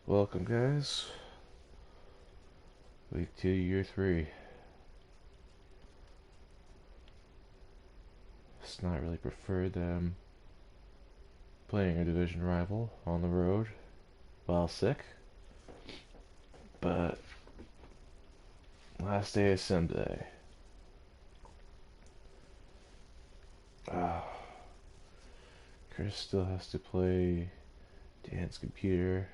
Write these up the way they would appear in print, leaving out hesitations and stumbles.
Welcome, guys. Week 2, Year 3. It's not really preferred that I'm playing a division rival on the road while sick, but last day of sim day. Uh, Chris still has to play Dan's computer.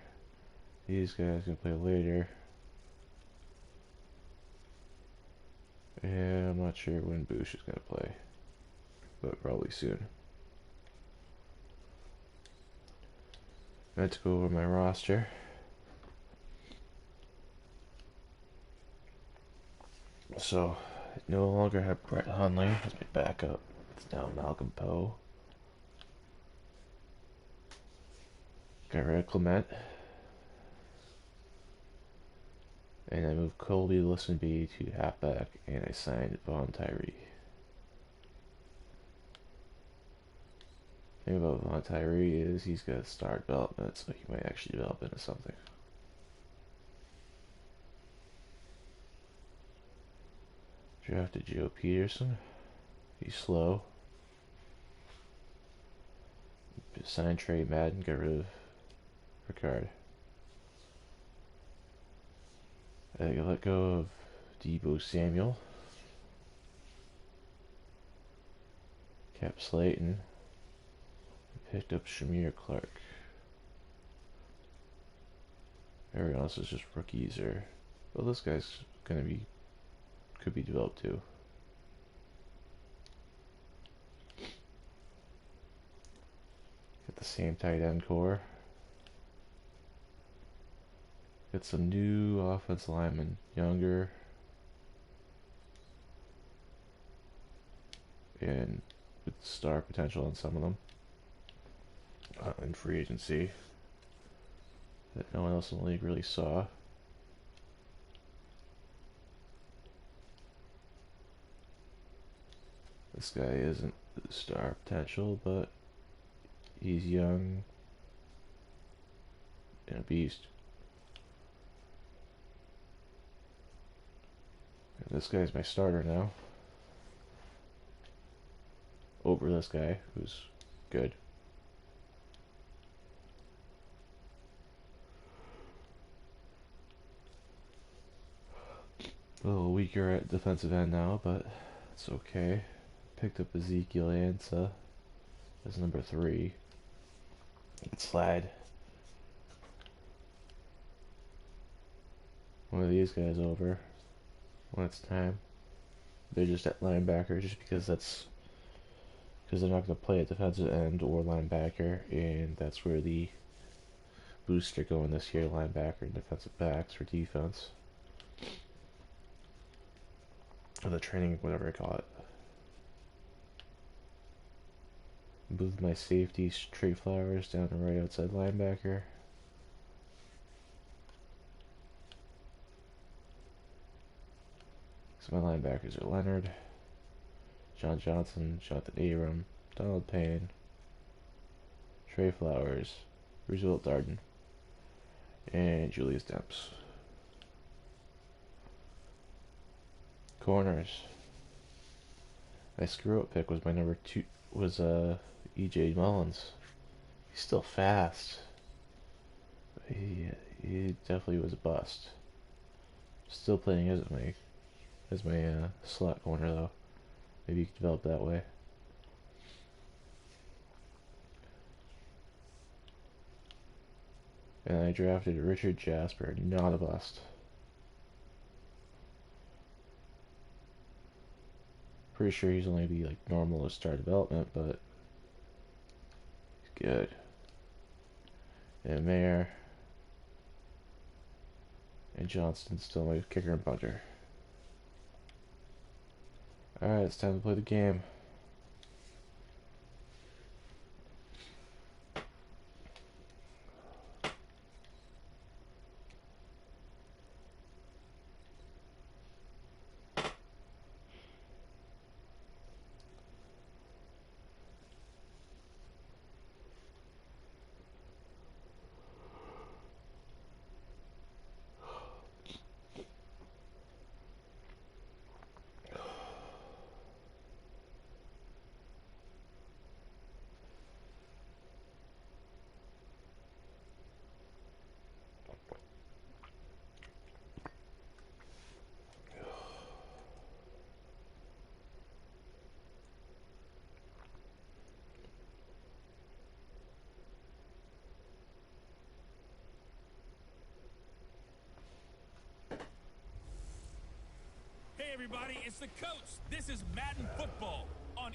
These guys can play later. And I'm not sure when Boosh is going to play, but probably soon. I had to go over my roster. So, I no longer have Brett Hundley as my backup. It's now Malcolm Poe. Got rid of Clement. And I moved Colby Listenby to halfback, and I signed Von Tyree. The thing about Von Tyree is he's got star development, so he might actually develop into something. Drafted Joe Peterson. He's slow. Signed Trey Madden, got rid of Ricard. I let go of Debo Samuel. Kept Slayton. Picked up Shamir Clark. Everyone else is just rookies or... Well, this guy's gonna be... could be developed too. Got the same tight end core. Got some new offense linemen, younger, and with star potential on some of them, in free agency that no one else in the league really saw. This guy isn't the star potential, but he's young and a beast. And this guy's my starter now. Over this guy, who's good. A little weaker at defensive end now, but it's okay. Picked up Ezekiel Ansah as number 3. You can slide one of these guys over when it's time. They're just at linebacker just because they're not going to play at defensive end or linebacker, and that's where the boosts are going this year, linebacker and defensive backs for defense. Or the training, whatever I call it. Moved my safety, Trey Flowers, down to right outside linebacker. So my linebackers are Leonard, John Johnson, Jonathan Abram, Donald Payne, Trey Flowers, Roosevelt Darden, and Julius Demps. Corners. My screw-up pick was my number 2, was E.J. Mullins. He's still fast. He definitely was a bust. Still playing as my slot corner though. Maybe you could develop that way. And I drafted Richard Jasper, not a bust. Pretty sure he's only be like normal to start development, but he's good. And Mayer and Johnston's still my kicker and punter. Alright, it's time to play the game. everybody, it's the coach. This is Madden Football on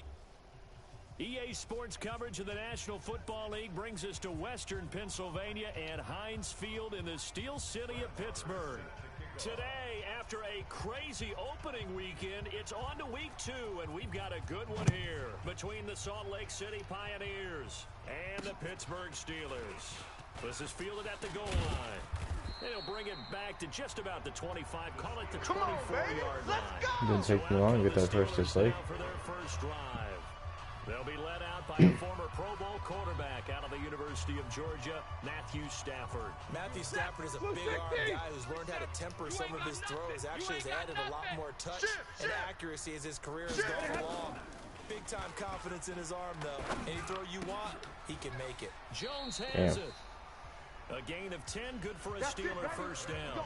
EA Sports coverage of the National Football League brings us to Western Pennsylvania and Heinz Field in the Steel City of Pittsburgh. Today, after a crazy opening weekend, it's on to week 2, and we've got a good one here between the Salt Lake City Pioneers and the Pittsburgh Steelers. This is fielded at the goal line. And he'll bring it back to just about the 25, call it the 24-yard line. Didn't take me long to get that first dislike. For their first drive. They'll be led out by a former Pro Bowl quarterback out of the University of Georgia, Matthew Stafford. Matthew Stafford is a big-arm guy who's learned how to temper some of his throws. Actually has added a lot more touch and accuracy as his career has gone along. Big-time confidence in his arm, though. Any throw you want, he can make it. Jones has it. A gain of 10, good for a Steeler first down.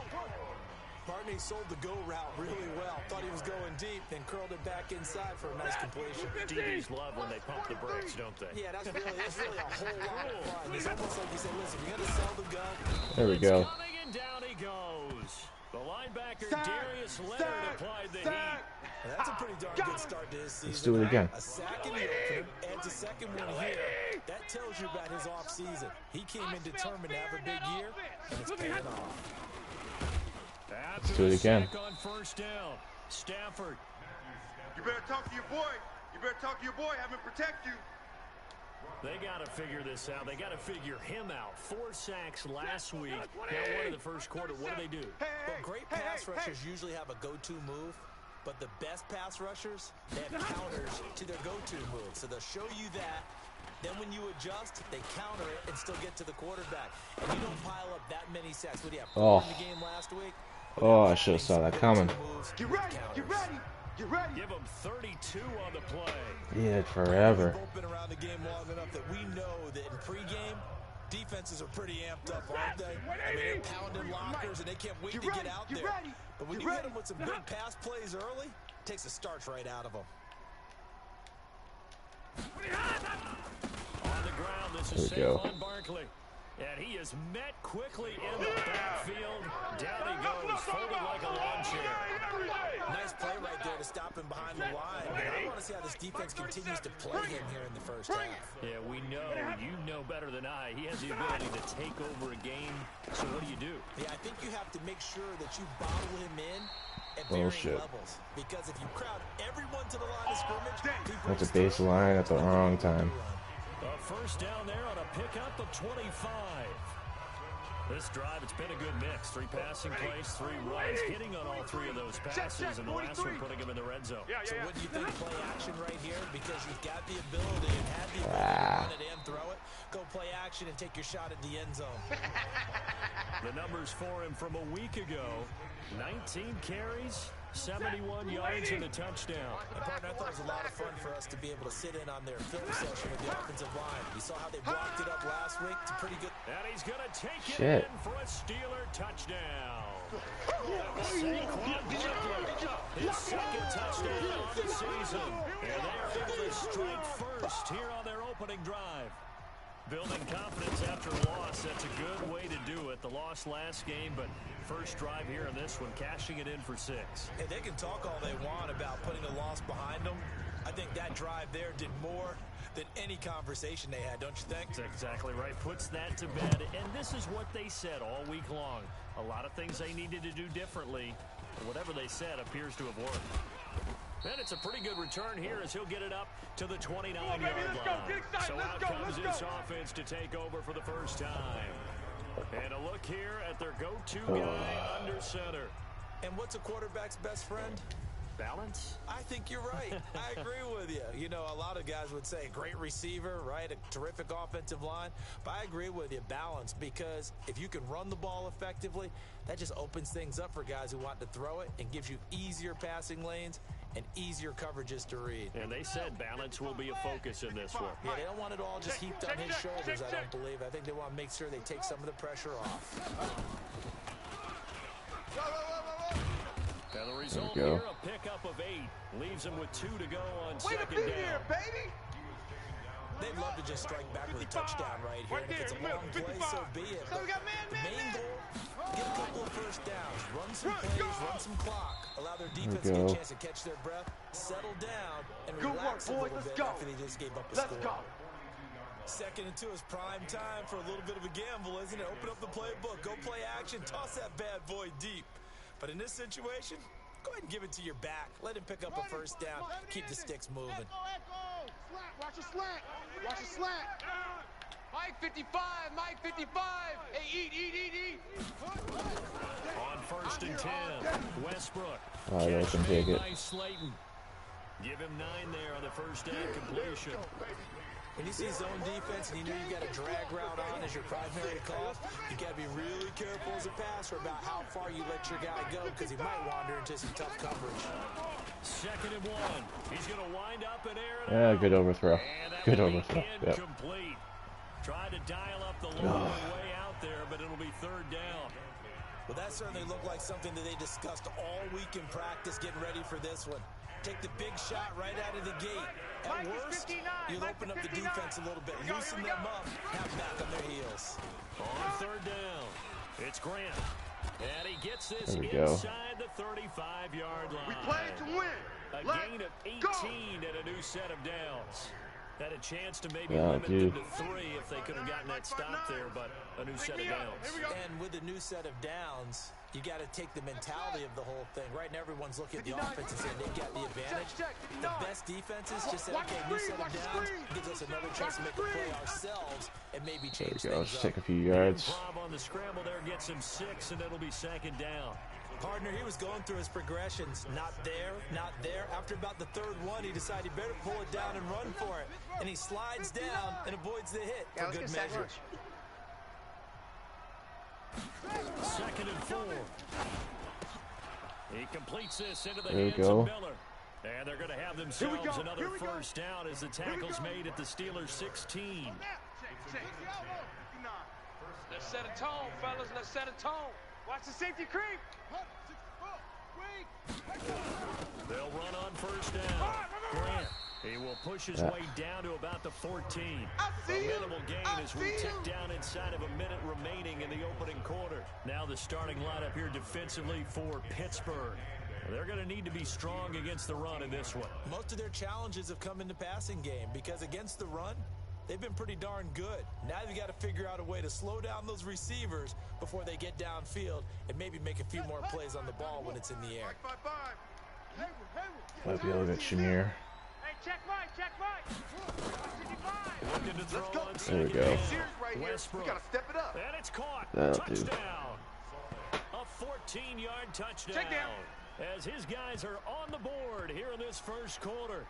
Barney sold the go route really well. Thought he was going deep, then curled it back inside for a nice completion. DBs love when they pump the brakes, don't they? Yeah, that's really a whole lot of fun. It's almost like you say, listen, you're going to sell the gun. There we go. Coming and down he goes. The linebacker, Darius Leonard, applied the heat. That's a pretty darn good start to his season. Let's do it again. A sack in the opener, adds a second one here. That tells you about his offseason. He came in determined to have a big year, and it's paying off. Let's do it again. On first down, Stafford. You better talk to your boy. You better talk to your boy. Have him protect you. They got to figure this out. They got to figure him out. 4 sacks last week. Now, one in the first quarter. What do they do? Well, great pass rushers usually have a go-to move, but the best pass rushers, they have counters to their go-to move. So they'll show you that. Then when you adjust, they counter it and still get to the quarterback. And you don't pile up that many sacks. What do you have, 4 in the game last week? Oh, I should have saw that coming. Get ready. Get ready. Get ready. Give him 32 on the play. Yeah, forever. We've both been around the game long enough that we know that in pregame, defenses are pretty amped up, aren't they? I mean, they're pounding lockers and they can't wait to get out there. But when you hit them with some big pass plays early, it takes the starch right out of them. On the ground, this is Saquon Barkley. And he is met quickly in the backfield. Down he goes, folded like a lawn chair. Nice play right there to stop him behind the line. But I want to see how this defense continues to play him here in the first half. Yeah, we know. You know better than I. He has the ability to take over a game. So what do? Yeah, I think you have to make sure that you bottle him in at varying levels. Because if you crowd everyone to the line of scrimmage, that's a baseline at the wrong time. A first down there on a pickup of 25. This drive, it's been a good mix. 3 passing plays, 3 runs, hitting on all 3 of those passes, and the last one putting him in the red zone. So what do you think, play action right here? Because you've got the ability and had the ability to run it and throw it. Go play action and take your shot at the end zone. The numbers for him from a week ago, 19 carries, 71 yards and a touchdown. And partner, I thought it was a lot of fun for us to be able to sit in on their film session with the offensive line. You saw how they blocked it up last week. It's a pretty good. And he's going to take it in for a Steeler touchdown. Saquon Barkley, his second touchdown of the season. And they're able to strike first here on their opening drive. Building confidence after a loss, that's a good way to do it. The loss last game, but first drive here in this one, cashing it in for 6. And they can talk all they want about putting a loss behind them. I think that drive there did more than any conversation they had, don't you think? That's exactly right. Puts that to bed. And this is what they said all week long. A lot of things they needed to do differently. But whatever they said appears to have worked. And it's a pretty good return here as he'll get it up to the 29-yard line. So out comes this offense to take over for the first time. And a look here at their go-to guy under center. And what's a quarterback's best friend? Balance? I think you're right. I agree with you. You know, a lot of guys would say great receiver, right? A terrific offensive line. But I agree with you, balance, because if you can run the ball effectively, that just opens things up for guys who want to throw it and gives you easier passing lanes and easier coverages to read. And they said balance will be a focus in this one. Yeah, they don't want it all just heaped on his shoulders, I don't believe. I think they want to make sure they take some of the pressure off. And the result here, a pickup of 8. Leaves him with 2 to go on second down. They they'd love to just strike back with a touchdown right here. And if it's a long play, so be it. But the main goal, get a couple of first downs, run some plays, run some clock, allow their defense to get a chance to catch their breath, settle down, and relax a little bit after they just gave up a score. Second and 2 is prime time for a little bit of a gamble, isn't it? Open up the playbook, go play action, toss that bad boy deep. But in this situation, go ahead and give it to your back. Let him pick up a first down. Keep the sticks moving. Watch a slant. Watch a slant. Mike 55. Mike 55. Hey, eat. On first and 10, Westbrook. Oh, I can take it. Slayton. Give him 9 there on the first down completion. When you see zone defense and you know you got a drag route on as your primary call, you got to be really careful as a passer about how far you let your guy go because he might wander into some tough coverage. Second and 1. He's going to wind up and air it Yeah, out. good overthrow. Good overthrow. Yep. Incomplete. Tried to dial up the long way out there, but it'll be third down. Well, that certainly looked like something that they discussed all week in practice getting ready for this one. Take the big shot right out of the gate. At worst, you'll open up the defense a little bit, loosen them up, have them back on their heels. On third down, it's Grant. And he gets this go. inside the 35-yard line. We play to win. A Let's gain of 18 go. and a new set of downs. Had a chance to maybe Yeah, limit dude. them to 3 if they could have gotten that stop there, but a new set of downs. And with a new set of downs, you got to take the mentality of the whole thing. Right now, everyone's looking at the offense and saying they've got the advantage. The best defenses just say, okay, new set of downs gives us another chance to make a play ourselves and maybe There change we go. things Just up. take a few yards. Prob on the scramble there gets him 6, and it'll be second down. Partner, he was going through his progressions. Not there, not there. After about the third one, he decided he better pull it down and run for it. And he slides down and avoids the hit for good measure. Second and 4. He completes this into the There we hands go. of Miller. And they're going to have themselves another first down as the tackle's made at the Steelers' 16. Let's set a tone, fellas. Let's set a tone. Watch the safety creep. They'll run on first down. Grant, he will push his way down to about the 14. A minimal gain as we tick down inside of a minute remaining in the opening quarter. Now the starting lineup here defensively for Pittsburgh. They're going to need to be strong against the run in this one. Most of their challenges have come in the passing game because against the run, they've been pretty darn good. Now they've got to figure out a way to slow down those receivers before they get downfield and maybe make a few more plays on the ball when it's in the air. Might be a little bit Shamir. Hey, check Mike. Looking to throw on There we second go. down. We gotta step it up. And it's caught. That'll do. Touchdown. A 14-yard touchdown. Check down. As his guys are on the board here in this first quarter.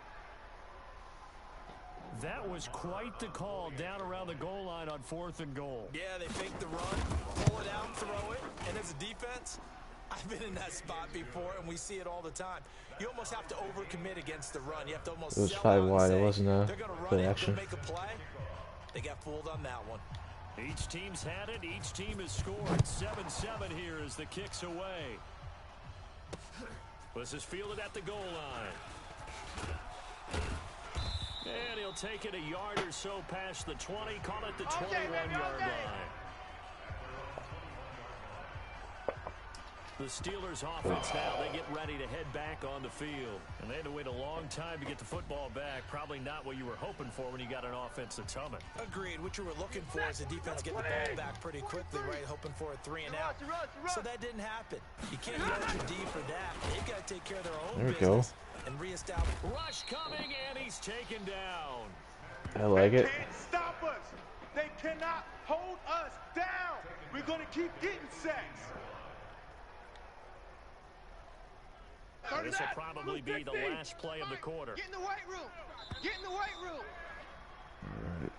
That was quite the call down around the goal line on 4th and goal. Yeah, they fake the run, pull it out, throw it, and as a defense, I've been in that spot before, and we see it all the time. You almost have to overcommit against the run. You have to almost It was sell 5 out and wide. say, It wasn't a they're going to run play it, action. they'll make a play. They got fooled on that one. Each team's had it. Each team has scored. 7-7 here as the kick's away. This is fielded at the goal line. And he'll take it a yard or so past the 20. Call it the 21-yard line. The Steelers offense now, they get ready to head back on the field. And they had to wait a long time to get the football back. Probably not what you were hoping for when you got an offense that's humming. Agreed. What you were looking for is the defense get the ball back pretty quickly, right? Hoping for a 3 and out. So that didn't happen. You can't yell at your D for that. They've got to take care of their own There we business go. and reestablish. Rush coming, and he's taken down. I like They it. can't stop us. They cannot hold us down. We're gonna keep getting sacks. This will probably be the last play of the quarter. Get in the weight room. Get in the weight room.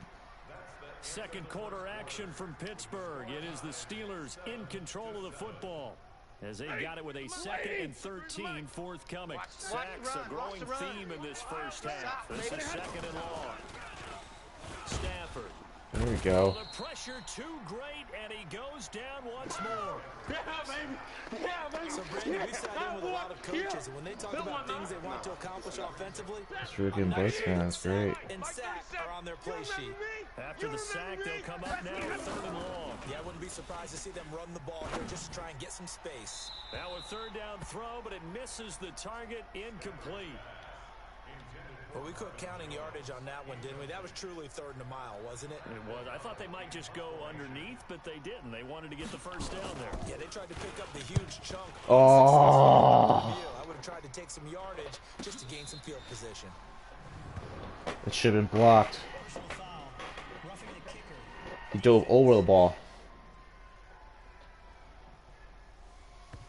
Second quarter action from Pittsburgh. It is the Steelers in control of the football as they got it with a 2nd and 13 forthcoming. Sacks a growing theme in this first half. This is 2nd and long. Stafford. There we go. The pressure pressure too great, and he goes down once more. Yeah, baby. Yeah, baby. So, Brandon, we sat in with a lot of coaches, and when they talk about things they want to accomplish offensively, This freaking base man is great. and sack are on their play sheet. After the sack, they'll come up now 3rd and long. Yeah, I wouldn't be surprised to see them run the ball here just to try and get some space. Now a 3rd down throw, but it misses the target, incomplete. Well, we quit counting yardage on that one, didn't we? That was truly 3rd and a mile, wasn't it? It was. I thought they might just go underneath, but they didn't. They wanted to get the first down there. Yeah, they tried to pick up the huge chunk. Oh, I would have tried to take some yardage just to gain some field position. it should have been blocked. He dove over the ball.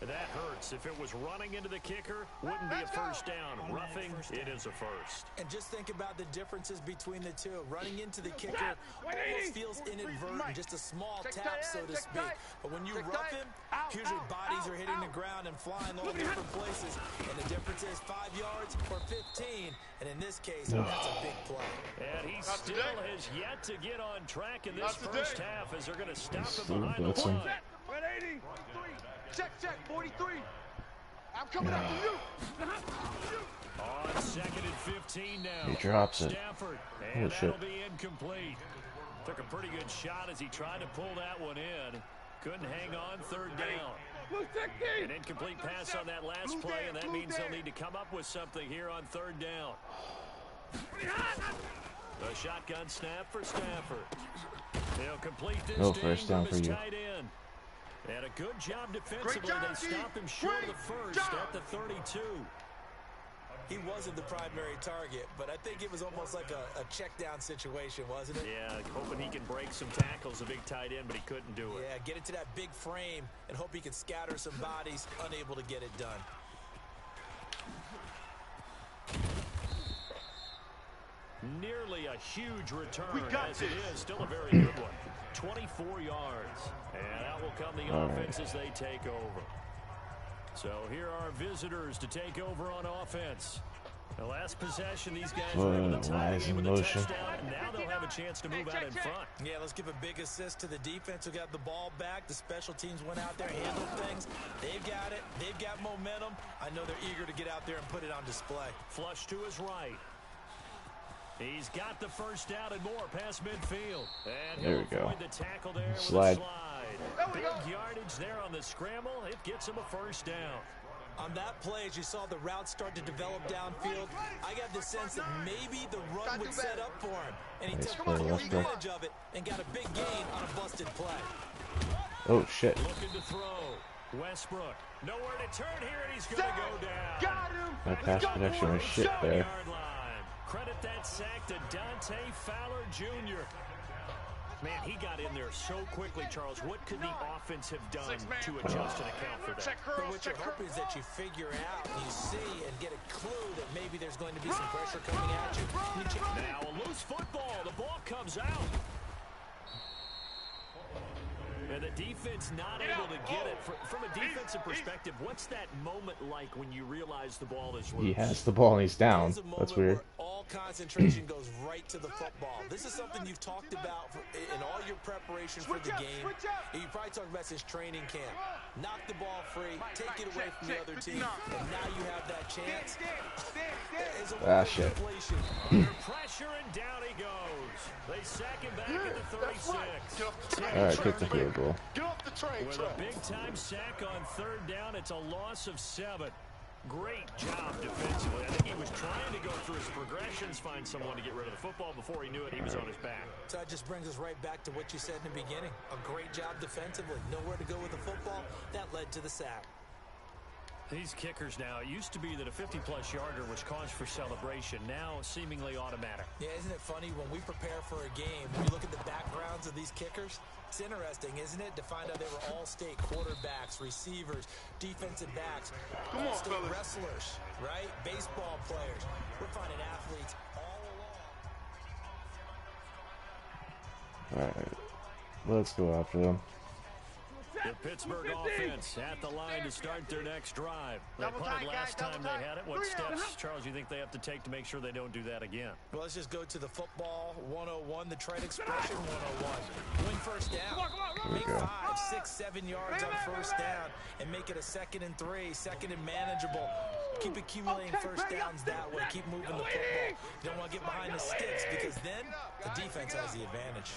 That hurts. If it was running into the kicker, wouldn't be a first down. Roughing, it is a first. And just think about the differences between the two. Running into the kicker almost feels inadvertent, just a small tap, so to speak. But when you rough him, usually bodies are hitting the ground and flying all different places. And the difference is 5 yards or 15. And in this case, that's a big play. And he still has yet to get on track in this first half as they're going to stop him Still behind the blitzing. line. 180. Check, 43. I'm coming after you. On 2nd and 15 now. He drops it. Stafford. And Holy that'll shit. be incomplete. Took a pretty good shot as he tried to pull that one in. Couldn't hang on 3rd down. An incomplete pass on that last play, and that means they'll need to come up with something here on 3rd down. The shotgun snap for Stafford. He'll complete this No first down from for his you. tight end. And a good job defensively. job, They stop him short of the first at the 32. He wasn't the primary target, but I think it was almost like a check down situation, wasn't it? Yeah, hoping he can break some tackles, a big tight end, but he couldn't do it. Yeah, get into that big frame and hope he can scatter some bodies, unable to get it done. Nearly a huge return, We got as it this. is. Still a very good one. 24 yards. And out will come the offense as they take over. So here are visitors to take over on offense. The last possession, these guys were able to tie the game with a touchdown, and now they'll have a chance to move out in front. Yeah, let's give a big assist to the defense who got the ball back. The special teams went out there, handled things. They've got it. They've got momentum. I know they're eager to get out there and put it on display. Flush to his right. He's got the first down and more past midfield. And There he'll we go. avoid the tackle there with Slide. a slide. Big yardage there on the scramble. It gets him a first down. On that play, as you saw the route start to develop downfield, I got the sense that maybe the run would set up for him. And he Nice took play, full Westbrook. advantage of it and got a big gain on a busted play. Oh, shit. Looking to throw. Westbrook. Nowhere to turn here, and he's going to go down. Got him. That pass protection was shit there. Yard line. Credit that sack to Dante Fowler Jr. Man, he got in there so quickly, Charles. What could the offense have done to adjust and account for that? But what you hope is that you figure out, you see, and get a clue that maybe there's going to be some pressure coming at you. Now a loose football. The ball comes out. And the defense not able to get it. From a defensive perspective, what's that moment like when you realize the ball is loose? He has the ball and he's down. There's a moment That's weird. where all concentration goes right to the football. This is something you've talked about in all your preparation for the game. You probably talked about since training camp. Knock the ball free, take it away from the other team, and now you have that chance. Shit. Under pressure, and down he goes. They sack him back at the 36. Alright, kick the field goal. Get off the train, With a big-time sack on 3rd down, it's a loss of 7. Great job defensively. I think he was trying to go through his progressions, find someone to get rid of the football. Before he knew it, he was on his back. So that just brings us right back to what you said in the beginning. A great job defensively. Nowhere to go with the football. That led to the sack. These kickers now, it used to be that a 50-plus yarder was cause for celebration. Now, seemingly automatic. Yeah, isn't it funny when we prepare for a game, when you look at the backgrounds of these kickers? It's interesting, isn't it, to find out they were all-state quarterbacks, receivers, defensive backs, all-state wrestlers, right? Baseball players. We're finding athletes all along. Alright. Let's go after them. The Pittsburgh offense at the line to start their next drive. They punted last time they had it. What steps, Charles, you think they have to take to make sure they don't do that again? Well, let's just go to the football 101, the trade expression 101. Win first down. Make 5, 6, 7 yards on first down and make it a 2nd and 3, 2nd and manageable. Keep accumulating first downs that way. Keep moving the football. You don't want to get behind the sticks because then the defense has the advantage.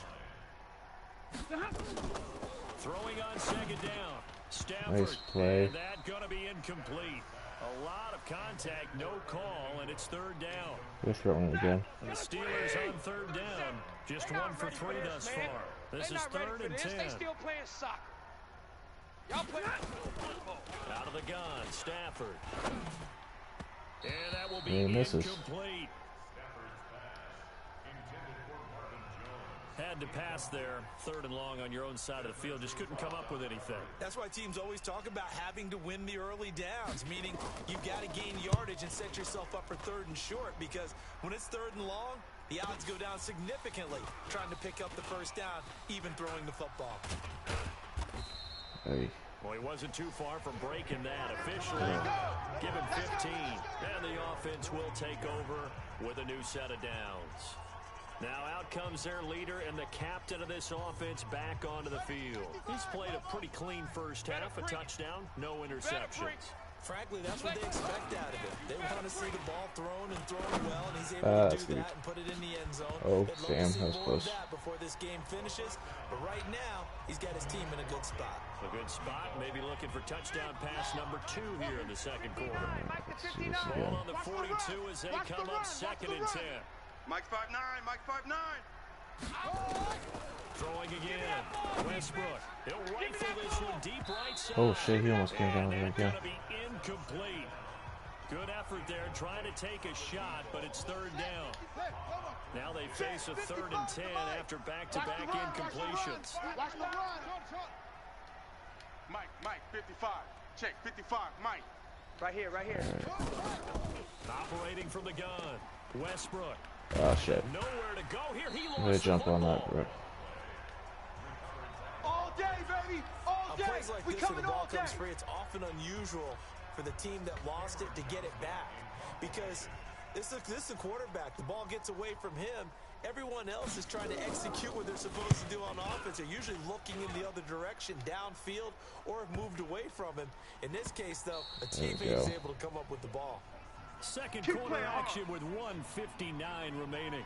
Throwing on 2nd down. Stafford. Nice play. And that going to be incomplete. A lot of contact, no call, and it's 3rd down. They're throwing it again. And the Steelers on 3rd down. Just 1 for 3 thus far. This is 3rd and 10. They still playing soccer. Y'all play. Out of the gun, Stafford. And that will be He misses. incomplete. Had to pass there, 3rd and long on your own side of the field. Just couldn't come up with anything. That's why teams always talk about having to win the early downs, meaning you've got to gain yardage and set yourself up for 3rd and short, because when it's 3rd and long, the odds go down significantly trying to pick up the first down, even throwing the football. Hey. Well, he wasn't too far from breaking that. Officially, give him 15. And the offense will take over with a new set of downs. Now out comes their leader and the captain of this offense back onto the field. He's played a pretty clean first half, a touchdown, no interceptions. Frankly, that's what they expect out of him. They want to see the ball thrown and thrown well, and he's able to do that and put it in the end zone. Oh, They'd love damn, to see that was more close. of that before this game finishes. But right now, he's got his team in a good spot. A good spot, maybe looking for touchdown pass number 2 here in the 2nd quarter. Let's see this Ball again. on the 42 as they come up 2nd and 10. Mike 5'9", Mike 5'9". Throwing again. Westbrook. He'll rifle this one deep right side. Oh shit, he almost came down And there it's again. going to be incomplete. Good effort there, trying to take a shot, but it's 3rd down. Now they face a 3rd and 10 after back-to-back incompletions. Watch the run. Mike, 55. Check, 55, Mike. Right here, right here. Operating from the gun. Westbrook. Oh shit. Nowhere to go here. He I'm gonna lost the jump on that. football. All day, baby. All On day. plays like We this where the coming ball all day. comes free, it's often unusual for the team that lost it to get it back. Because this is the quarterback. The ball gets away from him. Everyone else is trying to execute what they're supposed to do on offense. They're usually looking in the other direction, downfield, or have moved away from him. In this case, though, a teammate is able to come up with the ball. Second Keep quarter playing hard. action with 1:59 remaining.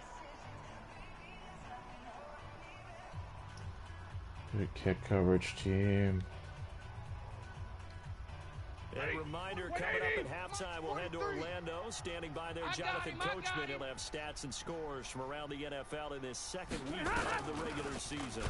Good kick coverage team. A reminder coming up at halftime, we'll head to Orlando. Standing by there, Jonathan Coachman. He'll have stats and scores from around the NFL in this 2nd week of the regular season.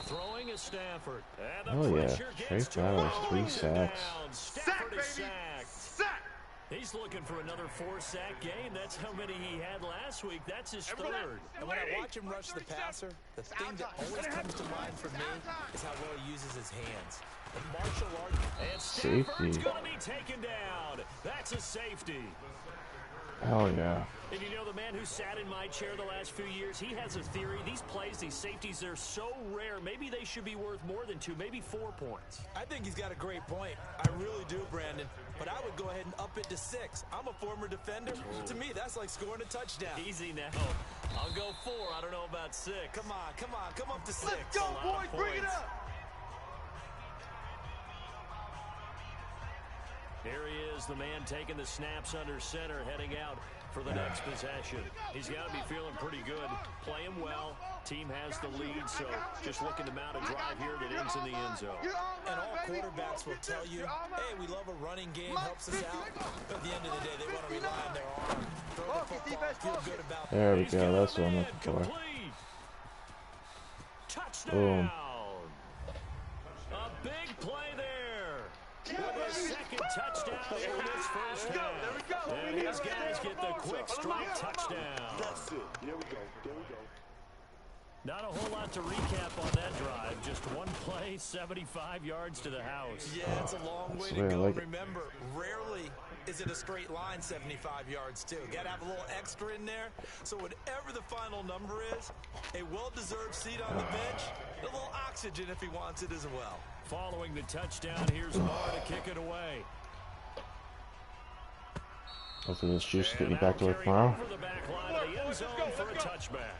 Throwing is Stafford. And the Oh yeah, pressure Trey gets to Flowers, him. 3 sacks. Down. Sack, Stafford baby. is sacked. Sack. He's looking for another 4-sack game. That's how many he had last week. That's his 3rd. And when I watch him rush the passer, the thing that always comes to mind for me is how well he uses his hands. The martial art. And Stafford's Safety. going to be taken down. That's a safety. Hell yeah. And you know, the man who sat in my chair the last few years, he has a theory. These plays, these safeties, they're so rare. Maybe they should be worth more than 2, maybe 4 points. I think he's got a great point. I really do, Brandon. But I would go ahead and up it to 6. I'm a former defender. To me, that's like scoring a touchdown. Easy now. I'll go 4. I don't know about 6. Come on, come on, come up to 6. Let's go, A lot boys. of Bring it points. up. Here he is, the man taking the snaps under center, heading out for the next possession. He's got to be feeling pretty good, playing well. Team has the lead, so just looking to mount a drive here that ends in the end zone. And all quarterbacks will tell you, hey, we love a running game, helps us out. But at the end of the day, they want to rely on their arm. Throw the football, feel good about that. There we He's go. got That's a what I'm man. looking for. Complete. Touchdown. A big play there. With his 2nd touchdown in this first half. And these guys get the quick strike touchdown. That's it. There we go. There we go. Not a whole lot to recap on that drive. Just one play, 75 yards to the house. Yeah, it's a long way That's to the way I go. like it. Remember, rarely isn't a straight line 75 yards, too. Got to have a little extra in there. So whatever the final number is, a well-deserved seat on the bench, a little oxygen if he wants it as well. Following the touchdown, here's Moore to kick it away. Hopefully this juice will get me back to work tomorrow. Over the back line of the end zone for a touchback.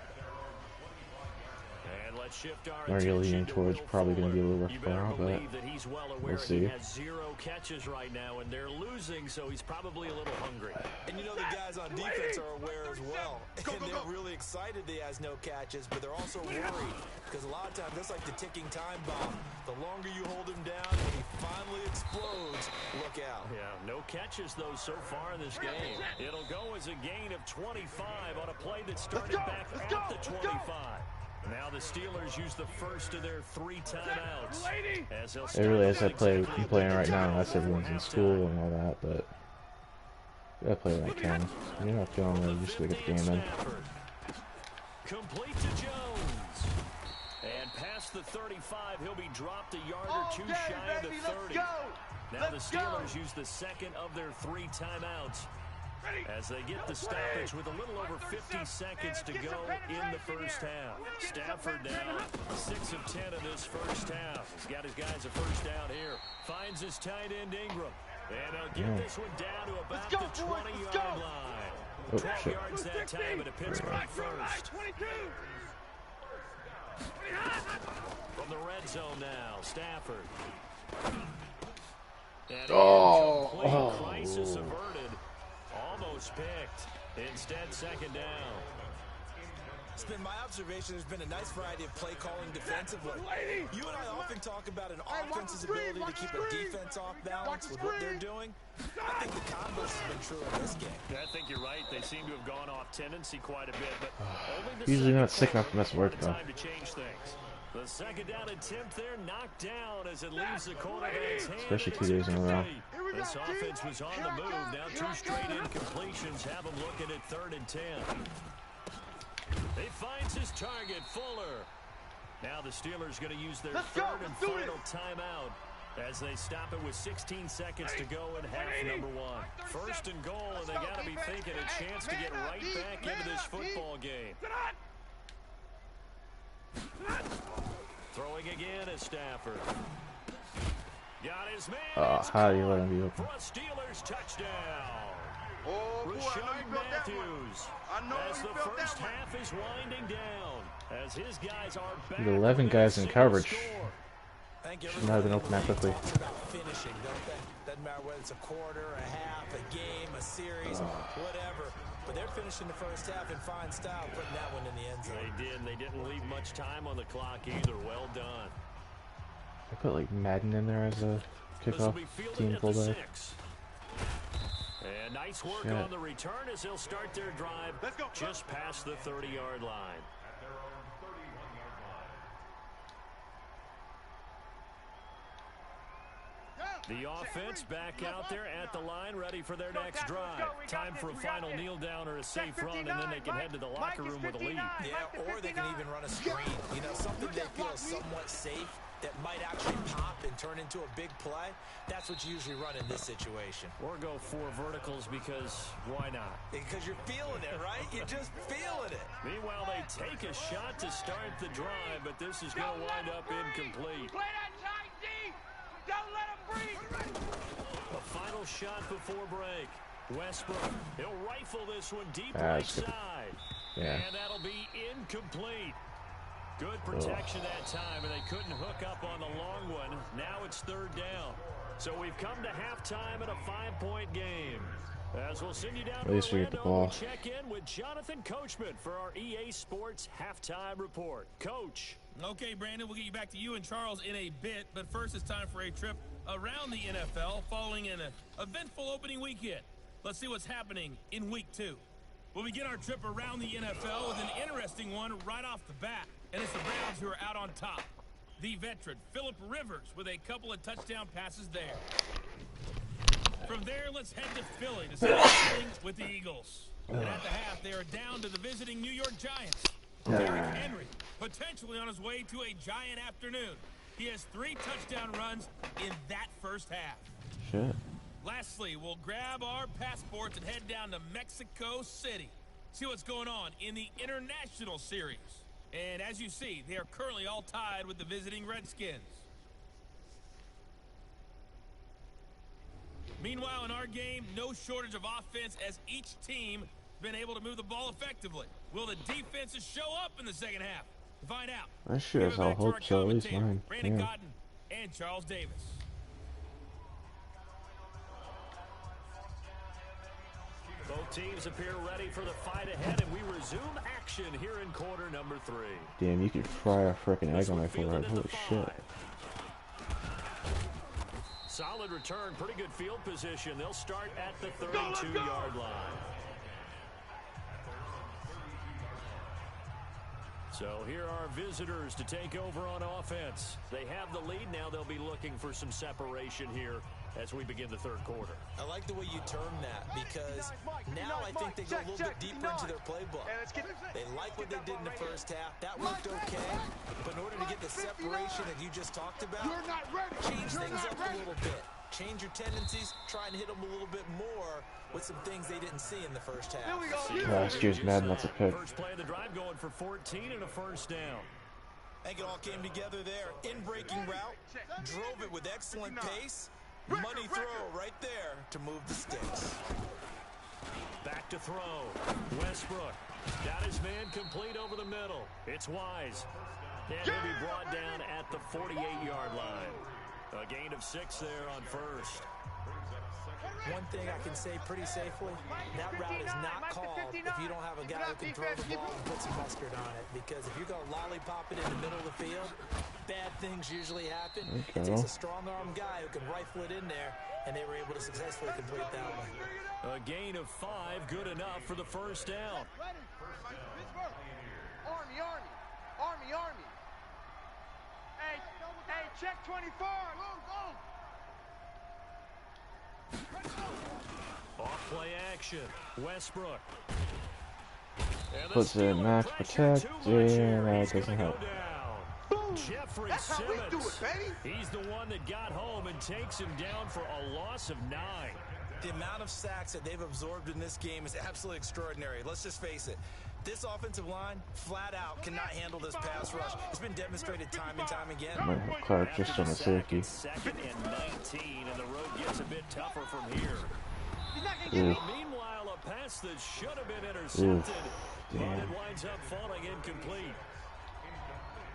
And let's shift our Already leaning attention to towards Will probably going to be a Fuller. little rough You tomorrow, better but believe that he's well aware we'll that see. he has 0 catches right now, and they're losing, so he's probably a little hungry. And you know the guys on defense are aware as well. And they're really excited that he has no catches, but they're also worried. Because a lot of times, that's like the ticking time bomb. The longer you hold him down, when he finally explodes, look out. Yeah, no catches, though, so far in this game. It'll go as a gain of 25 on a play that started back at the 25. Now the Steelers use the first of their 3 timeouts. As they'll It really is. I exactly I'm playing right now unless everyone's in school and all that, but I play when I can. You're not feeling really just to get the game in. Complete to Jones. And past the 35, he'll be dropped a yard or 2 shy of the 30. Now the Steelers use the second of their 3 timeouts as they get the stoppage with a little over 50 seconds to go in the first half. Stafford now 6 of 10 in this first half. He's got his guys a first down here. Finds his tight end Ingram. And he'll get this one down to about the 20-yard line. 12 yards that time at a Pittsburgh first. From the red zone now, Stafford. And complete crisis averted. Almost picked. Instead, second down. It's been my observation there's been a nice variety of play calling defensively. You and I often talk about an offense's ability to keep a defense off balance with what they're doing. I think the converse has been true in this game. I think you're right. They seem to have gone off tendency quite a bit, but only the Usually not second sick enough to mess with work, though. time to change things. The second down attempt there knocked down as it leaves the quarterback's hand. Especially 2 days in a row. This offense was on the move. Now 2 straight incompletions have them looking at 3rd and 10. He finds his target, Fuller. Now the Steelers going to use their 3rd and final timeout as they stop it with 16 seconds to go in half number 1. 1st and goal, and they got to be thinking a chance to get right back into this football game. Throwing again is Stafford. Got his man. How do you let him be open? For a Steelers touchdown. Oh, boy, I know Rashawn you felt that one. Matthews. I know As you the felt first that one. half is winding down. As his guys are back. With 11 within guys a in single coverage. score. Should not have been open that quickly. Talks about finishing, don't they? Doesn't matter whether it's a quarter, a half, a game, a series, whatever. But they're finishing the first half in fine style, putting that one in the end zone. They did. They didn't leave much time on the clock either. Well done. I put like Madden in there as a This will kickoff be fielded team at the fullback. 6. And nice work Shit. on the return as they'll start their drive just past the 30-yard line. The offense back out there at the line, ready for their next drive. Time for a final kneel down or a safe run, and then they can head to the locker room with a lead. Yeah, or they can even run a screen. You know, something they feel somewhat safe that might actually pop and turn into a big play. That's what you usually run in this situation. Or go 4 verticals because why not? Because you're feeling it, right? You're just feeling it. Meanwhile, they take a shot to start the drive, but this is going to wind up incomplete. Play that tight D. Don't let him breathe. A final shot before break. Westbrook, he'll rifle this one deep right That's good. side. Yeah. And that'll be incomplete. Good protection that time, and they couldn't hook up on the long one. Now it's 3rd down. So we've come to halftime in a 5-point game. As we'll send you down to least we get the Orlando, ball. we check in with Jonathan Coachman for our EA Sports Halftime Report. Coach. Okay, Brandon, we'll get you back to you and Charles in a bit, but first it's time for a trip around the NFL following an eventful opening weekend. Let's see what's happening in Week 2. We'll begin our trip around the NFL with an interesting one right off the bat, and it's the Browns who are out on top. The veteran, Phillip Rivers, with a couple of touchdown passes there. From there, let's head to Philly to start dealing with the Eagles. And at the half, they are down to the visiting New York Giants. Derrick Henry, potentially on his way to a giant afternoon. He has 3 touchdown runs in that first half. Shit. Lastly, we'll grab our passports and head down to Mexico City. See what's going on in the International Series. And as you see, they are currently all tied with the visiting Redskins. Meanwhile, in our game, no shortage of offense as each team has been able to move the ball effectively. Will the defenses show up in the second half? To find out, I sure give as it hell back to hope our so. At least commentators, mine. Brandon Yeah. Cotton and Charles Davis. Both teams appear ready for the fight ahead, and we resume action here in quarter number 3. Damn, you could fry a frickin' egg on my forehead. Holy shit. Solid return, pretty good field position. They'll start at the 32-yard line. So here are visitors to take over on offense. They have the lead now. They'll be looking for some separation here as we begin the third quarter. I like the way you term that because now I think they go a little bit deeper into their playbook. They like what they did in the first half. That looked okay. But in order to get the separation that you just talked about, change things up a little bit. Change your tendencies, try and hit them a little bit more with some things they didn't see in the first half. Last year's Madden, that's a pick. First play of the drive going for 14 and a first down. I think it all came together there. In-breaking route, drove it with excellent pace. Money throw right there to move the sticks. Back to throw. Westbrook got his man complete over the middle. It's Wise. And he'll be brought down at the 48-yard line. A gain of 6 there on first. One thing I can say pretty safely, that route is not called if you don't have a guy who can throw the ball and put some mustard on it. Because if you're going to lollipop it in the middle of the field, bad things usually happen. It takes a strong-arm guy who can rifle it in there, and they were able to successfully complete that one. A gain of 5, good enough for the first down. Army, Army. Army, Army. Hey, check 24. Off play action. Westbrook. And Puts it in max protect, and that doesn't help. Jeffrey That's how we do it, Simmons. baby. He's the one that got home and takes him down for a loss of 9. The amount of sacks that they've absorbed in this game is absolutely extraordinary. Let's just face it. This offensive line, flat out, cannot handle this pass rush. It's been demonstrated time and time again. Clark just on the safety. Second and 19, and the road gets a bit tougher from here. Ooh. Meanwhile, a pass that should have been intercepted, but Damn. it winds up falling incomplete.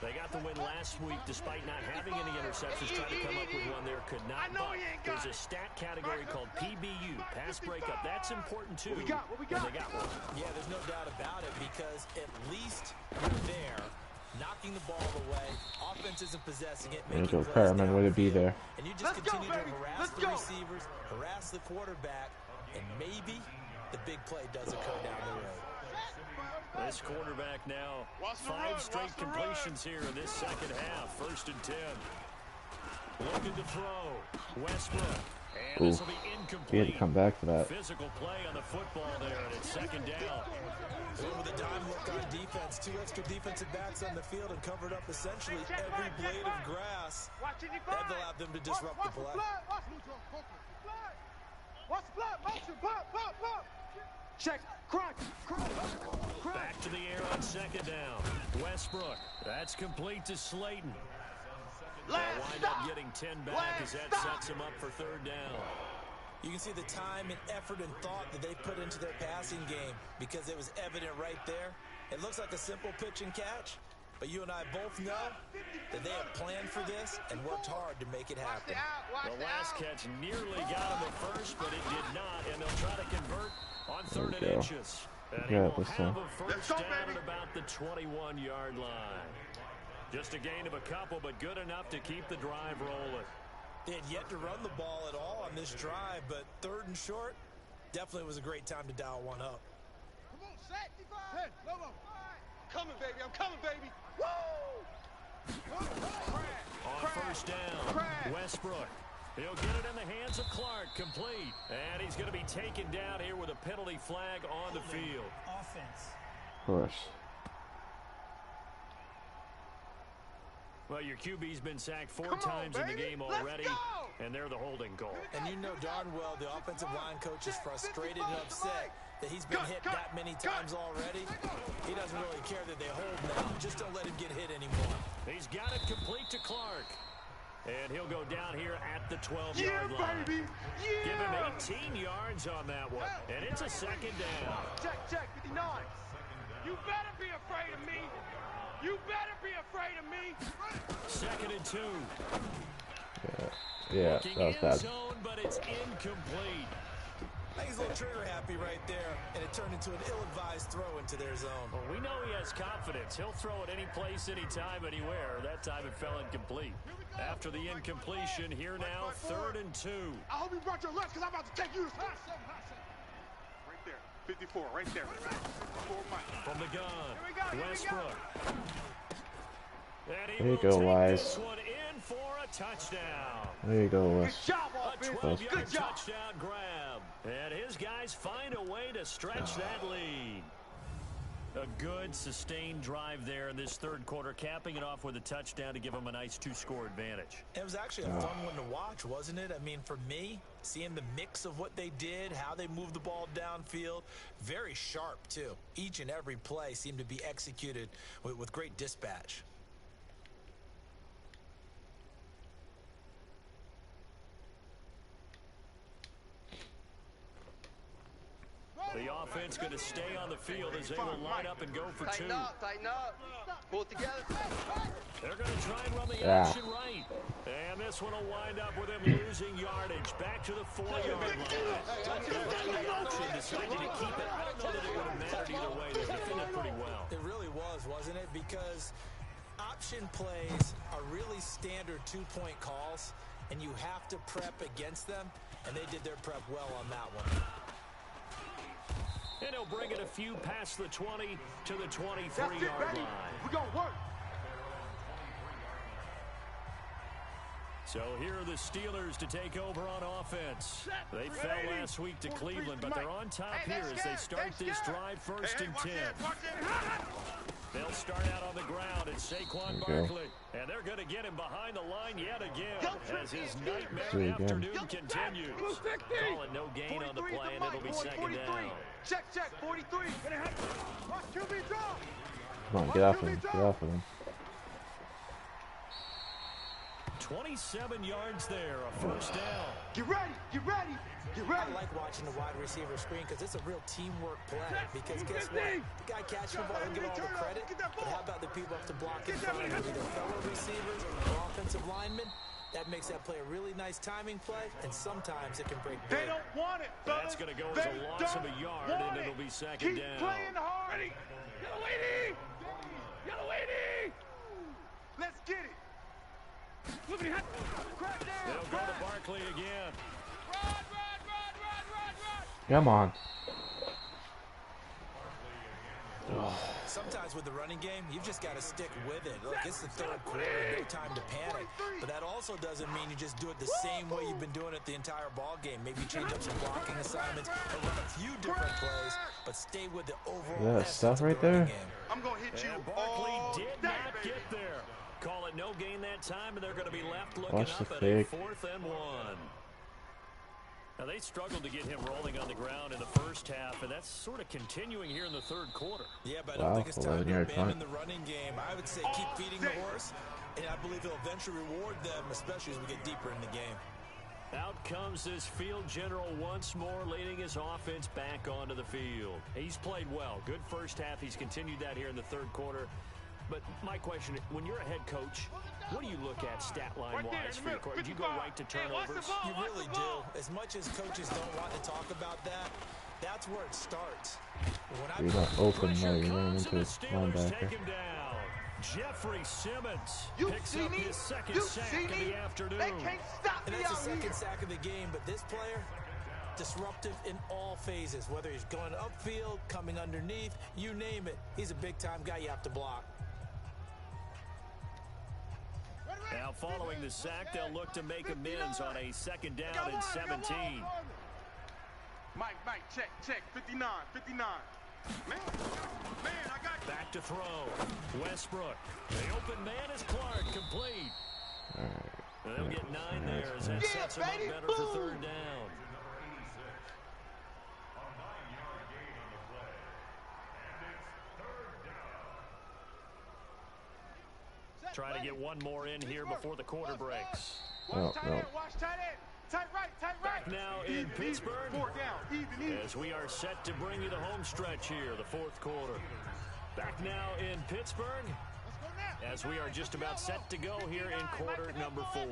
They got the win last week despite not having any interceptions. Tried to come up with one there, could not. But there's a stat category called PBU, pass breakup. That's important too. What we got? And they got one. Yeah, there's no doubt about it because at least you're there, knocking the ball away. Offense isn't possessing it, There you making go, plays Perriman, way to be downfield, there. and you just continue to harass Let's the go. receivers, harass the quarterback, and maybe the big play does occur down the road. This quarterback now, 5 straight completions here in this second half. 1st and 10. Looking to throw. Westbrook. And this will be incomplete. He had to come back for that. Physical play on the football there, and it's 2nd down. With a dime look on defense, 2 extra defensive backs on the field and covered up essentially every blade of grass. That allowed them to disrupt the play. Watch the blood, motion, blood. Check, crack. Back to the air on 2nd down. Westbrook. That's complete to Slayton. They'll wind up getting 10 back as that sets them up for 3rd down. You can see the time and effort and thought that they put into their passing game because it was evident right there. It looks like a simple pitch and catch, but you and I both know that they have planned for this and worked hard to make it happen. The last catch nearly got him at first, but it did not, and they'll try to convert on 3rd and go. inches. And he Got will this have one. a first down at about the 21-yard line. Just a gain of a couple, but good enough to keep the drive rolling. They had yet to run the ball at all on this drive, but 3rd and short definitely was a great time to dial one up. Come on, set. Hey, Lobo. Coming, baby. I'm coming, baby. Woo! On 1st down, Westbrook. He'll get it in the hands of Clark, complete. And he's going to be taken down here with a penalty flag on the field. Of course. Well, your QB's been sacked 4 times in the game already, and they're the holding call. And you know darn well the offensive line coach is frustrated and upset that he's been hit that many times already. He doesn't really care that they hold now. Just don't let him get hit anymore. He's got it complete to Clark. And he'll go down here at the 12-yard line. Baby. Give him 18 yards on that one. And it's a second down. Check, 59. You better be afraid of me. You better be afraid of me. 2nd and 2. Yeah, Looking that was in bad. zone, but it's incomplete. I think he's a little trigger happy right there, and it turned into an ill-advised throw into their zone. Well, we know he has confidence. He'll throw it any place, anytime, anywhere. That time it fell incomplete. After the incompletion, here now, 3rd and 2. I hope you brought your lunch because I'm about to take you to Right there. 54, right there. From the gun, Westbrook. And he There you will go, take Wise. this one in for a touchdown. There you go, Wes. Good job, A offense. 12-yard Good job. touchdown grab. And his guys find a way to stretch that lead. A good, sustained drive there in this 3rd quarter, capping it off with a touchdown to give them a nice 2-score advantage. It was actually a fun one to watch, wasn't it? I mean, for me, seeing the mix of what they did, how they moved the ball downfield, very sharp, too. Each and every play seemed to be executed with great dispatch. The offense going to stay on the field as they will line up and go for 2. Tighten up. Pull it together. They're going to try and run the Yeah. action right. And this one will wind up with them losing yardage. Back to the 4-yard line. They had the option, decided to keep it. I don't know that it would have mattered either way. They defended pretty well. It really was, wasn't it? Because option plays are really standard 2-point calls, and you have to prep against them, and they did their prep well on that one. And he'll bring it a few past the 20 to the 23-yard line. We're going to work. So here are the Steelers to take over on offense. They fell last week to Cleveland, but they're on top here as they start this drive 1st and 10. They'll start out on the ground. It's Saquon Barkley. And they're going to get him behind the line yet again as his nightmare afternoon continues. Call it no gain on the play, and it'll be 2nd down. Check, 43. Watch QB drop. Come on, get off of him. Get off of him. 27 yards there, a 1st down. Get ready. I like watching the wide receiver screen because it's a real teamwork play. Because guess what? The guy catching the ball, he'll get all the credit. But how about the people up to block in front of him, either fellow receivers or offensive linemen? That makes that play a really nice timing play, and sometimes it can break big. They don't want it, fellas. That's going to go as a loss of a yard, and it'll be 2nd Keep down. playing hard. Yellow 80. Let's get it. They'll go to Barkley again. Run. Come on. Sometimes with the running game, you've just got to stick with it. Look, it's the 3rd quarter, no time to panic. But that also doesn't mean you just do it the same way you've been doing it the entire ball game. Maybe change up some blocking assignments and run a few different plays, but stay with the overall essence stuff of right the running there? game. I'm going to hit you And Barkley all did day, not baby. get there. Call it no gain that time, and they're going to be left looking Watch up the at a fake. 4th and 1. Now, they struggled to get him rolling on the ground in the 1st half, and that's sort of continuing here in the 3rd quarter. Yeah, but I don't think it's time to 11-yard abandon punt. the running game. I would say keep feeding the horse, and I believe he'll eventually reward them, especially as we get deeper in the game. Out comes this field general once more, leading his offense back onto the field. He's played well. Good 1st half. He's continued that here in the 3rd quarter. But my question, when you're a head coach, what do you look at stat line-wise for your quarterback? Do you go right to turnovers? You really do. As much as coaches don't want to talk about that, that's where it starts. When You're not open now. Pressure You're running comes, into and a the Steelers linebacker. take him down. Jeffrey Simmons You picks see up me? his 2nd You sack see of me? the afternoon. They can't stop And me that's out the 2nd here. sack of the game, but this player, disruptive in all phases, whether he's going upfield, coming underneath, you name it. He's a big-time guy you have to block. Now, following the sack, they'll look to make amends on a 2nd down and 17. Mike, check, 59. Back to throw. Westbrook. The open man is Clark, complete. All right. They'll get 9 there as that sets them up better for third down. Try to get one more in here before the quarter breaks. Oh, no. Back now in Pittsburgh as we are set to bring you the home stretch here, the fourth quarter. Back now in Pittsburgh as we are just about set to go here in quarter number 4.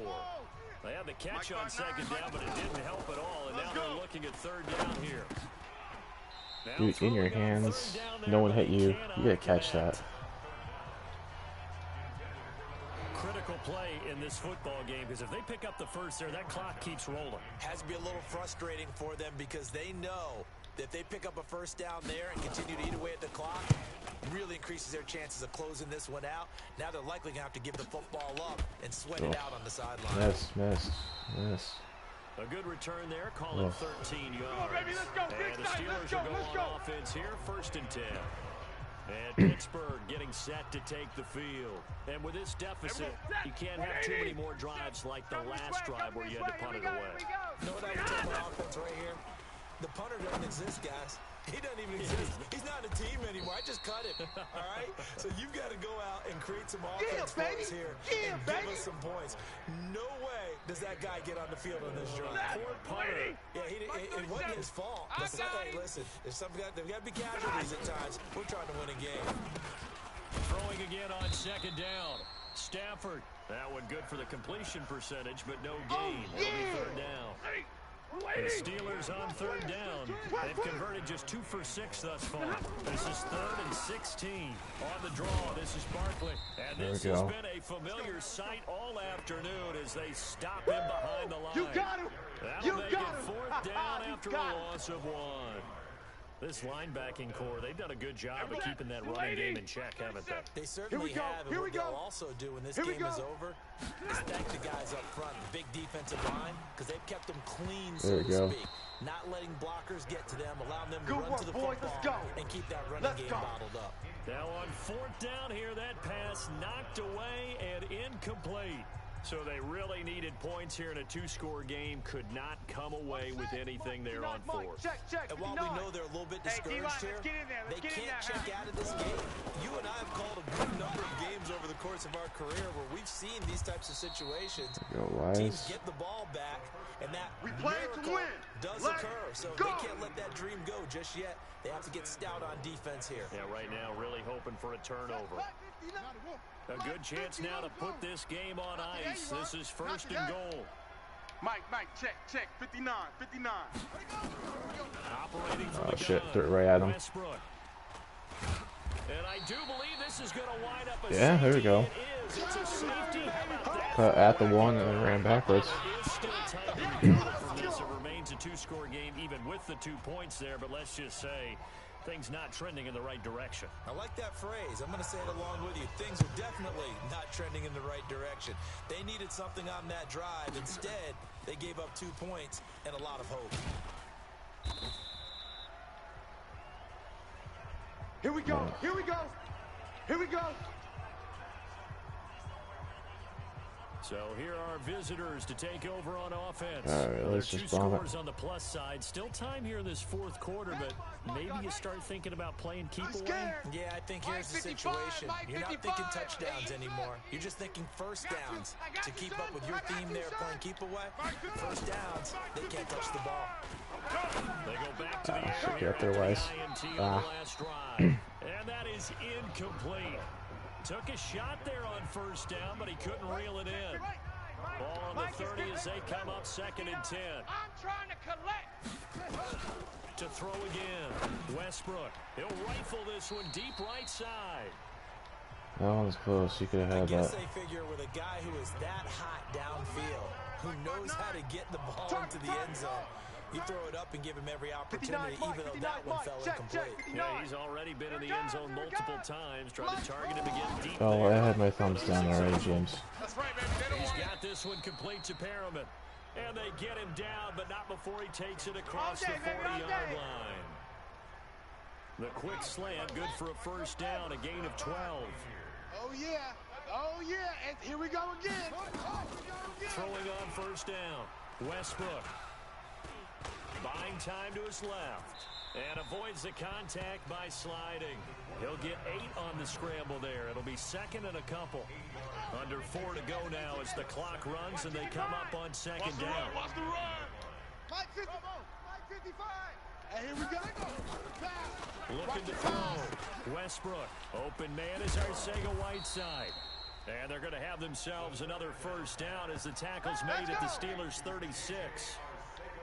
They had the catch on second down, but it didn't help at all, and now they're looking at third down here. Dude, in your hands, no one hit you. You gotta catch that. Critical play in this football game, because if they pick up the first there, that clock keeps rolling. Has to be a little frustrating for them because they know that if they pick up a first down there and continue to eat away at the clock, really increases their chances of closing this one out. Now they're likely going to have to give the football up and sweat it out on the sideline. Miss. A good return there, call it 13 yards. And the Steelers will go on offense here, 1st and 10. And Pittsburgh getting set to take the field. And with this deficit, you can't have too many more drives like the last drive where you had to punt it away. You know what I would tell my offense right here? The punter doesn't exist, guys. He doesn't even exist. He's not a team anymore. I just cut him. All right? So you've got to go out and create some offense for us here and give us some points. No way does that guy get on the field on this drive. Poor punter. Yeah, it wasn't his fault. Hey, listen, there's got to be casualties at times. We're trying to win a game. Throwing again on second down. Stafford. That one good for the completion percentage, but no gain. It'll be third down. The Steelers on third down. They've converted just 2 for 6 thus far. This is 3rd and 16. On the draw, this is Barkley. And this has been a familiar sight all afternoon as they stop him behind the line. That'll make it 4th down after a loss of 1. This linebacking core, they've done a good job of keeping that running game in check, haven't they? They certainly have. And what they'll also do when this game is over is thank the guys up front, the big defensive line, because they've kept them clean, so to speak. Not letting blockers get to them, allowing them to run to the football and keep that running game bottled up. Now on 4th down here, that pass knocked away and incomplete. So they really needed points here in a 2-score game. Could not come away with anything there on 4th. And while we know they're a little bit discouraged here, they can't check out of this game. You and I have called a good number of games over the course of our career where we've seen these types of situations. Teams get the ball back, and that miracle does occur. So they can't let that dream go just yet. They have to get stout on defense here. Yeah, right now really hoping for a turnover. A good chance now to put this game on ice. This is 1st and goal. Mike, check. 59. Operating from the shit, gun. threw it right at him. Westbrook. And I do believe this is going to wind up a Yeah, there we go. It is. It's a safety. How about that? Cut at the 1 and then ran backwards. It is still time to recover from this. It remains a 2-score game even with the 2 points there, but let's just say things not trending in the right direction. I like that phrase. I'm going to say it along with you. Things are definitely not trending in the right direction. They needed something on that drive. Instead, they gave up 2 points and a lot of hope. Here we go. So here are visitors to take over on offense. All right, let's just 2 bomb it. scores on the plus side. Still time here in this 4th quarter, but maybe you start thinking about playing keep away. Yeah, I think here's the situation. You're not thinking touchdowns anymore. You're just thinking first downs. To keep up with your theme there, playing keep away, first downs, they can't touch the ball. They go back to the air should here get there, after Weiss. the INT on the last drive. And that is incomplete. Took a shot there on 1st down, but he couldn't reel it in. Ball on the 30 as they come up 2nd and 10. I'm trying to collect. To throw again. Westbrook. He'll rifle this one deep right side. That one was close. You could have I had guess that. they figure with a guy who is that hot downfield, who knows how to get the ball into the end zone, you throw it up and give him every opportunity, even though that one fell incomplete. Yeah, he's already been in the end zone multiple times, trying to target him again deep Oh, I there. had my thumbs down already, James. He's got this one complete to Perriman. And they get him down, but not before he takes it across the 40-yard line. The quick slant, good for a first down, a gain of 12. Oh, yeah. Oh, yeah. And here we go again. Throwing on first down. Westbrook. Buying time to his left. And avoids the contact by sliding. He'll get 8 on the scramble there. It'll be second and a couple. Under 4 to go now as the clock runs and they come up on second down. Watch the run. Mike 55. And here we go. Looking to throw. Westbrook. Open man is Arcega-Whiteside. And they're going to have themselves another first down as the tackle's made at the Steelers' 36.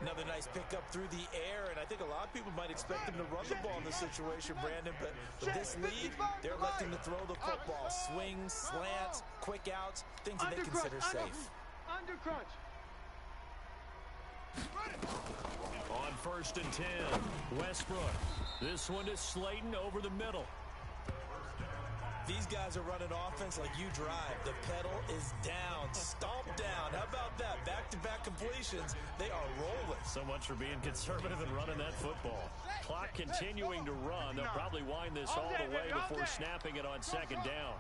Another nice pickup through the air, and I think a lot of people might expect him to run the ball in this situation, Brandon, but with this lead, they're electing to throw the football. Swings, slants, quick outs, things that they consider safe. Under crunch. On first and 10, Westbrook. This one is Slayton over the middle. These guys are running offense like you drive. The pedal is down, stomp down. How about that? Back-to-back completions. They are rolling. So much for being conservative and running that football. Clock continuing to run. They'll probably wind this all the way before snapping it on second down.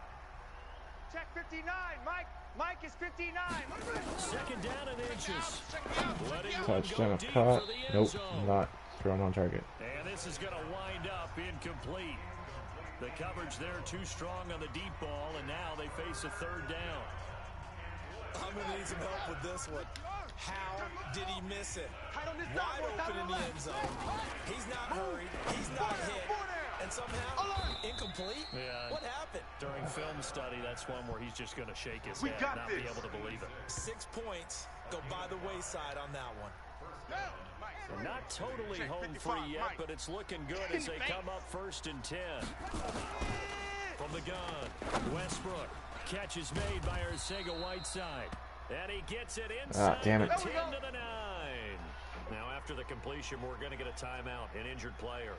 Check 59, Mike. Mike is 59. Second down and inches. Touchdown of caught. Nope, not thrown on target. And this is going to wind up incomplete. The coverage there too strong on the deep ball, and now they face a third down. I'm going to need some help with this one. How did he miss it? Wide open in the end zone. He's not hurried. He's not hit. And somehow, incomplete? Yeah. What happened? During film study, that's one where he's just going to shake his head and not be able to believe it. 6 points go by the wayside on that one. Not totally home free yet, but it's looking good as they come up first and 10. From the gun, Westbrook. Catch is made by Arcega-Whiteside. And he gets it inside damn it. the 10 to the 9. Now after the completion, we're going to get a timeout, an injured player.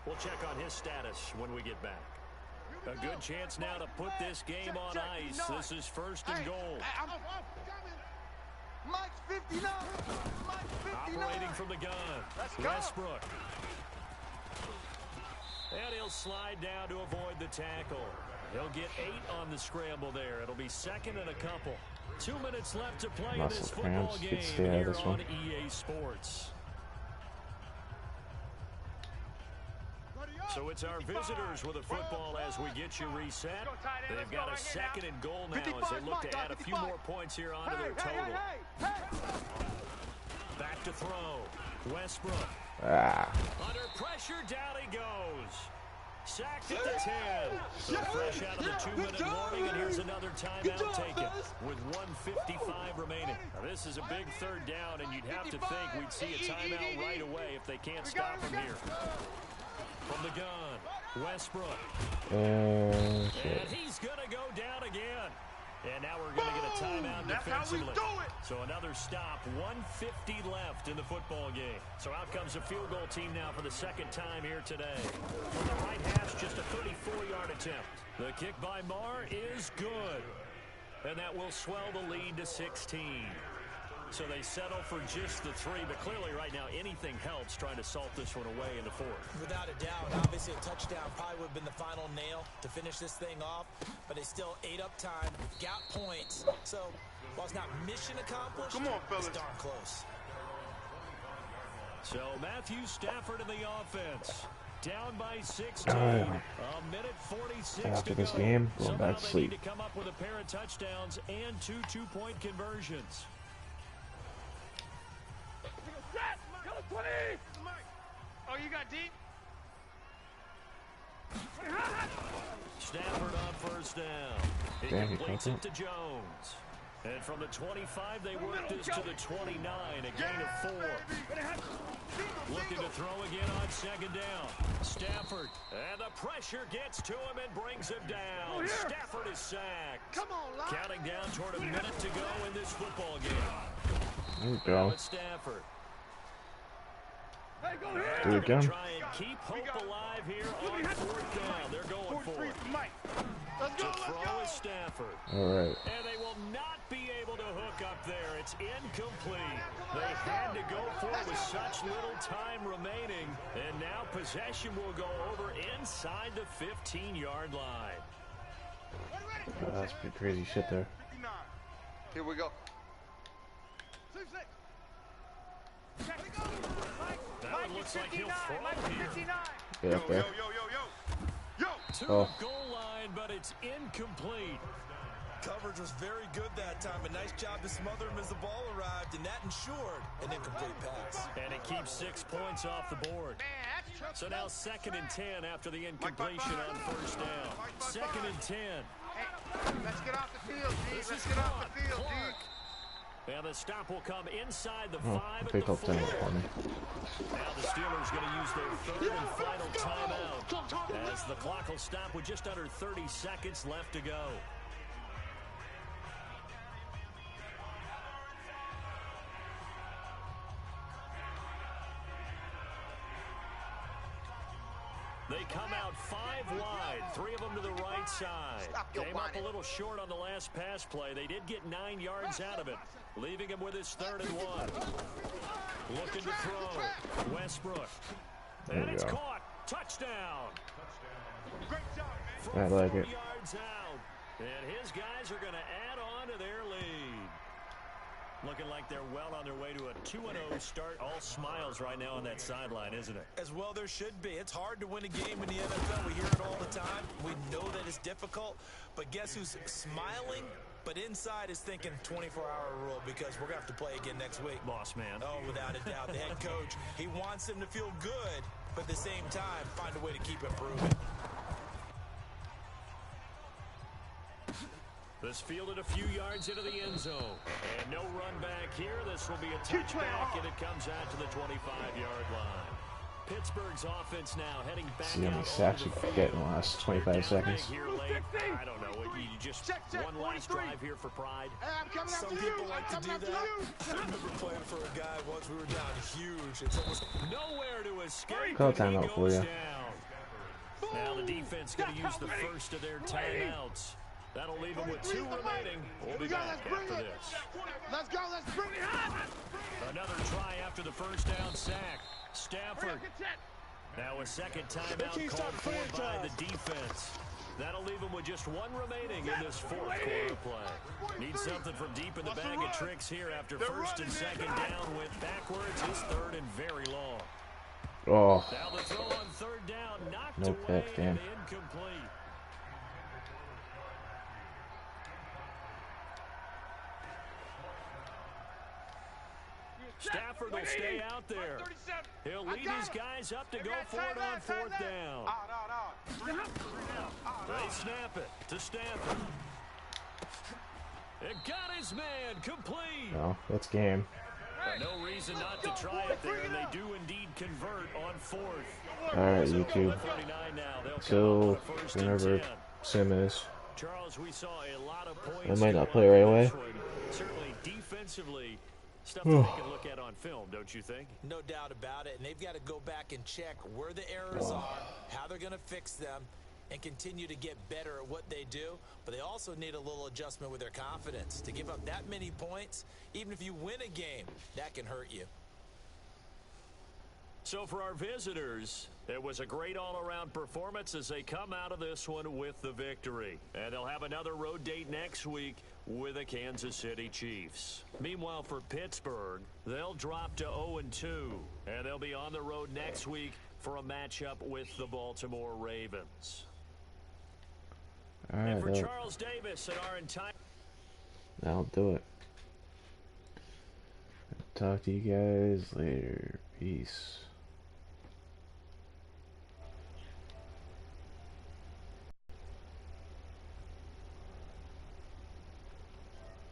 We'll check on his status when we get back. A good chance now to put this game on ice. This is first and goal. Mike's 59. Mike's 59. Operating from the gun. Westbrook. And he'll slide down to avoid the tackle. He'll get 8 on the scramble there. It'll be second and a couple. 2 minutes left to play in this football game here on EA Sports. So it's our visitors with a football as we get you reset. They've got a second and goal now as they look to add a few more points here onto their total. Back to throw. Westbrook. Under pressure, down he goes. Sacked at the 10. So fresh out of the 2-minute warning, and here's another timeout taken with 1:55 remaining. Now, this is a big third down, and you'd have to think we'd see a timeout right away if they can't stop him here. From the gun, Westbrook. And he's going to go down again. And now we're going to get a timeout defensively. So another stop, 1:50 left in the football game. So out comes the field goal team now for the second time here today. From the right hash, just a 34-yard attempt. The kick by Marr is good. And that will swell the lead to 16. So they settle for just the 3, but clearly right now anything helps trying to salt this one away in the fourth. Without a doubt, obviously a touchdown probably would have been the final nail to finish this thing off, but they still ate up time, got points. So while it's not mission accomplished, it's darn close. So Matthew Stafford in the offense. Down by 16. A minute 46 after to this go. game, going Somehow back to they sleep. need to come up with a pair of touchdowns and 2 two-point conversions. Oh, you got deep? Stafford on first down. He completes it to Jones. And from the 25, they work this to the 29, a gain of 4. Looking to throw again on second down. Stafford, and the pressure gets to him and brings him down. Stafford is sacked. Counting down toward a minute to go in this football game. There we go. Now it's Stafford. Do it again. Try and keep hope alive here on fourth down. They're going for it. To throw is Stafford. All right. And they will not be able to hook up up there. It's incomplete. They had to go for it with such little time remaining. And now possession will go over inside the 15-yard line. That's pretty crazy shit there. Here we go. That one looks like he'll throw here. Yeah, okay. To Oh. the goal line, but it's incomplete. Coverage was very good that time. A nice job to smother him as the ball arrived, and that ensured an incomplete pass. And it keeps 6 points off the board. So now 2nd and 10 after the incompletion on first down. 2nd and 10. Hey, let's get off the field, G. Let's get off the field, G. And the stop will come inside the 5 Oh, at pick the up 10 4. for me. Now the Steelers going to use their 3rd and final timeout as the clock will stop with just under 30 seconds left to go. They come out 5 wide, 3 of them to the right side. Came up a little short on the last pass play. They did get 9 yards out of it, leaving him with his 3rd and 1. Looking to throw. Westbrook. And it's caught. Touchdown. I like it. 4 yards out. And his guys are going to add on to their lead. Looking like they're well on their way to a 2-0 start. All smiles right now on that sideline, isn't it? As well there should be. It's hard to win a game in the NFL. We hear it all the time. We know that it's difficult. But guess who's smiling? But inside is thinking 24-hour rule because we're going to have to play again next week. Boss man. Oh, without a doubt. The head coach, he wants them to feel good, but at the same time, find a way to keep improving. This fielded a few yards into the end zone. And no run back here. This will be a touchback, and it comes out to the 25-yard line. Pittsburgh's offense now heading back See how many out sacks onto you the can get in field. the last They're 25 down seconds. big here late. I don't know. You just one last drive here for pride. Hey, I'm coming Some after you. people like to I'm do coming that. after I remember playing for a guy once. We were down huge. It's almost Nowhere to escape. Call and he timeout for goes you. down. Now the defense going to use the first of their timeouts. That'll leave them with 2 remaining. We'll be back after this. Let's go. Let's bring it. Another try after the first down sack. Stafford. Now a second timeout called for by the defense. That'll leave them with just 1 remaining in this 4th quarter play. Need something from deep in the bag of tricks here after 1st and 2nd down. Went backwards. His 3rd and very long. Oh, Now the throw on 3rd down. Knocked no away pick, damn. and incomplete. Stafford will stay out there. He'll lead his guys up to go for it on 4th down. They snap it to Stafford. It got his man complete. no, that's game. No reason not to try it there, and they do indeed convert on 4th. Alright, YouTube. 39 now. They'll come So, up with 1st and whenever 10. Sim is. Charles, we saw a lot of points. I might not here play on right this away. one. Certainly defensively, stuff that they can look at on film, don't you think? no doubt about it. And they've got to go back and check where the errors are, how they're going to fix them, and continue to get better at what they do. But they also need a little adjustment with their confidence. To give up that many points, even if you win a game, that can hurt you. So for our visitors, it was a great all-around performance as they come out of this one with the victory. And they'll have another road date next week with the Kansas City Chiefs. Meanwhile, for Pittsburgh, they'll drop to 0-2, and they'll be on the road next week for a matchup with the Baltimore Ravens. And for Alright, Charles Davis and our entire... that'll do it. Talk to you guys later. Peace.